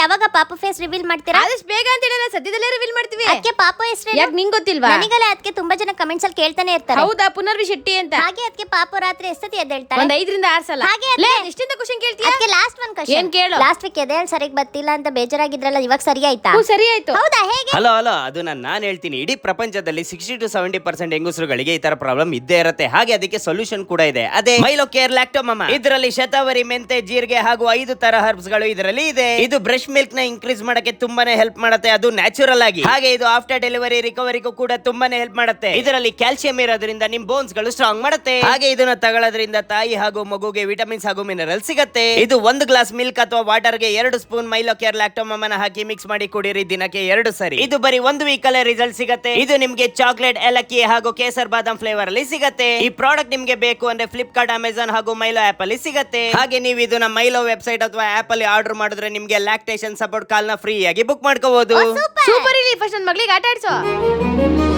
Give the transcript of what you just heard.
ಯಾವಾಗ ಪಾಪು face reveal ಮಾಡ್ತೀರಾ? ಆದಷ್ಟು ಬೇಗ ಅಂತ ಹೇಳಿ ಸದ್ಯದಲ್ಲೇ ರಿವೀಲ್ ಮಾಡ್ತೀವಿ. ಅದಕ್ಕೆ ಪಾಪು ಹೆಸರು ಯಾಕೆ ನಿಂಗೆ ಗೊತ್ತಿಲ್ವಾ? ನನಗಲ್ಲ, ಅದಕ್ಕೆ ತುಂಬಾ ಜನ ಕಮೆಂಟ್ಸ್ ಅಲ್ಲಿ ಕೇಳ್ತಾನೆ ಇರ್ತಾರೆ. ಹೌದಾ, ಪುನರ್ವಿ ಶೆಟ್ಟಿ ಅಂತ. ಹಾಗೆ ಅದಕ್ಕೆ ಪಾಪು ರಾತ್ರಿ ಎಷ್ಟೊತ್ತಿ ಎದ್ದೇಳ್ತಾರೆ? ಒಂದ್ 5 ರಿಂದ 6 ಸಲ. ಹಾಗೆ ಎಷ್ಟಿಂದ ಕ್ವಶ್ಚನ್ ಕೇಳ್ತೀಯ? ಅದಕ್ಕೆ ಲಾಸ್ಟ್ ಒನ್ ಕ್ವಶ್ಚನ್. ಏನ್ ಕೇಳು? ಲಾಸ್ಟ್ ವೀಕ್ ಎದ್ದೇಳ್ ಸರಿಗ್ ಬರ್ತಿಲ್ಲ ಅಂತ ಬೇಜಾರಾಗಿದ್ರಲ್ಲ, ಇವಾಗ ಸರಿ ಆಯ್ತಾ? ಸರಿ ಆಯ್ತು. ಹೌದಾ, ಹೇಗೆ? ಹಲೋ ಅದು ನಾನು ಹೇಳ್ತೀನಿ. ಇಡೀ ಪ್ರಪಂಚದಲ್ಲಿ 60 to 70% ಹೆಂಗಸರುಗಳಿಗೆ ಈ ತರ ಪ್ರಾಬ್ಲಮ್ ಇದ್ದೇ ಇರುತ್ತೆ. ಹಾಗೆ ಅದಕ್ಕೆ ಸೊಲ್ಯೂಷನ್ ಕೂಡ ಇದೆ. ಅದೇ ಮೈಲೋ ಕೇರ್ ಲ್ಯಾಕ್ಟೋಮಮಾ. ಇದರಲ್ಲಿ ಶತಾವರಿ, ಮೆಂತೆ, ಜೀರಿಗೆ ಹಾಗೂ 5 ತರ ಹರ್ಬ್ಸ್ ಗಳು ಇದರಲ್ಲಿ ಇದೆ. ಇದು ಬ್ರೆಸ್ಟ್ ಮಿಲ್ಕ್ ನ ಇನ್ಕ್ರೀಸ್ ಮಾಡಕ್ಕೆ ತುಂಬಾನೇ ಹೆಲ್ಪ್ ಮಾಡುತ್ತೆ, ಅದು ನ್ಯಾಚುರಲ್ ಆಗಿ. ಹಾಗೆ ಇದು ಆಫ್ಟರ್ ಡೆಲಿವರಿ ರಿಕವರಿಗೂ ಕೂಡ ತುಂಬಾನೇ ಹೆಲ್ಪ್ ಮಾಡುತ್ತೆ. ಇದರಲ್ಲಿ ಕ್ಯಾಲ್ಸಿಯಂ ಇರೋದ್ರಿಂದ ನಿಮ್ ಬೋನ್ಸ್ ಗಳು ಸ್ಟ್ರಾಂಗ್ ಮಾಡುತ್ತೆ. ಹಾಗೆ ಇದನ್ನ ತಗೊಳ್ಳೋದ್ರಿಂದ ತಾಯಿ ಹಾಗೂ ಮಗುಗೆ ವಿಟಮಿನ್ಸ್ ಹಾಗೂ ಮಿನರಲ್ ಸಿಗುತ್ತೆ. ಇದು 1 ಗ್ಲಾಸ್ ಮಿಲ್ಕ್ ಅಥವಾ ವಾಟರ್ ಗೆ 2 ಸ್ಪೂನ್ ಮೈಲೋ ಕೇರ್ ಲ್ಯಾಕ್ಟೋಮಮನ ಹಾಕಿ ಮಿಕ್ಸ್ ಮಾಡಿ ಕುಡಿರಿ ದಿನಕ್ಕೆ 2 ಸರಿ. ಇದು ಬರೀ 1 ವೀಕ್ ಅಲ್ಲೇ ರಿಸಲ್ಟ್ ಸಿಗುತ್ತೆ. ಇದು ನಿಮ್ಗೆ ಚಾಕ್ಲೇಟ್, ಏಲಕ್ಕಿ ಹಾಗೂ ಕೇಸರ್ ಬಾದಾಮ್ ಫ್ಲೇವರ್ ಅಲ್ಲಿ ಸಿಗುತ್ತೆ. ಈ ಪ್ರಾಡಕ್ಟ್ ನಿಮ್ಗೆ ಬೇಕು ಅಂದ್ರೆ ಫ್ಲಿಪ್ಕಾರ್ಟ್, ಅಮೆಜಾನ್ ಹಾಗೂ ಮೈಲೋ ಆಪ್ ಅಲ್ಲಿ ಸಿಗುತ್ತೆ. ಹಾಗೆ ನೀವು ಇದನ್ನ ಮೈಲೋ ವೆಬ್ಸೈಟ್ ಅಥವಾ ಆಪ್ ಅಲ್ಲಿ ಆರ್ಡರ್ ಮಾಡಿದ್ರೆ ನಿಮ್ಗೆ ಲ್ಯಾಕ್ಟೇಷನ್ ಸಪೋರ್ಟ್ ಕಾಲ್ ನ ಫ್ರೀ ಆಗಿ ಬುಕ್ ಮಾಡ್ಕೋಬಹುದು. ಸೂಪರ್. ಇಲ್ಲಿ ಫಸ್ಟ್ ನನ್ನ ಮಗಳಿಗೆ ಆಟ ಆಡ್ಸೋ.